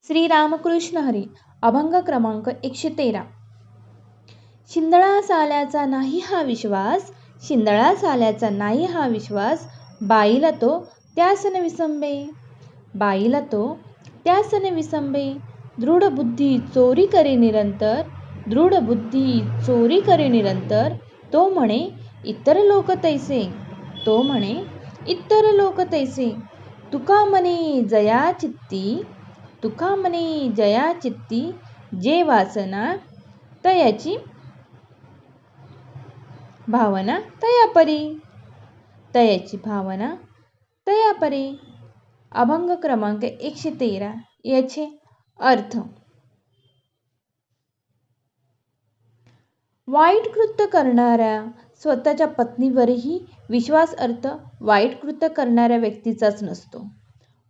श्री रामकृष्ण हरी. अभंग क्रमांक 113. शिंदळा साल्याचा नाही हा विश्वास, शिंदळा साल्याचा नाही हा विश्वास, बाईला तो त्यासन विसंबे, बाईला तो त्यासन विसंबे. दृढ बुद्धी चोरी करे निरंतर, दृढ बुद्धी चोरी करे निरंतर. तो म्हणे इतर लोक तैसे, तो म्हणे इतर लोक तैसे. तुका म्हणे जया चित्ती, तुका म्हणे जया चित्ती. जे वासना तयाची भावना तया परी, तयाची भावना तया परी. अभंग क्रमांक 113. याचे अर्थ. वाईट कृत्य करणाऱ्या स्वतःच्या पत्नीवरही विश्वास अर्थ वाईट कृत्य करणाऱ्या व्यक्तीचाच नसतो.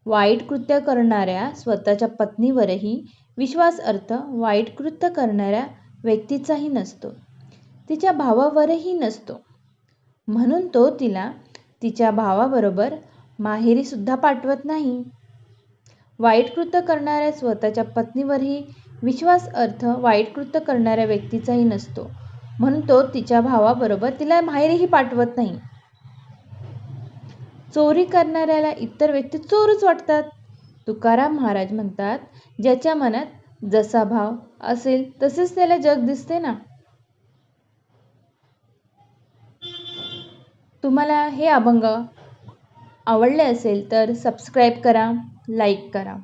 वाईट कृत्य करणाऱ्या स्वतःच्या पत्नीवरही विश्वास अर्थ वाईट कृत्य करणाऱ्या व्यक्तीचाही नसतो. तिच्या भावावरही नसतो. म्हणून तो तिला तिच्या भावाबरोबर माहेरी सुद्धा पाठवत नाही. वाईट कृत्य करणाऱ्या स्वतःच्या पत्नीवरही विश्वास अर्थ वाईट कृत्य करणाऱ्या व्यक्तीचाही नसतो. म्हणून तो तिच्या भावाबरोबर तिला माहेरीही पाठवत नाही. चोरी करणाऱ्याला इतर व्यक्ती चोरच वाटतात. तुकाराम महाराज म्हणतात, ज्याच्या मनात जसा भाव असेल तसेच त्याला जग दिसते ना. तुम्हाला हे अभंग आवडले असेल तर सबस्क्राईब करा, लाईक करा.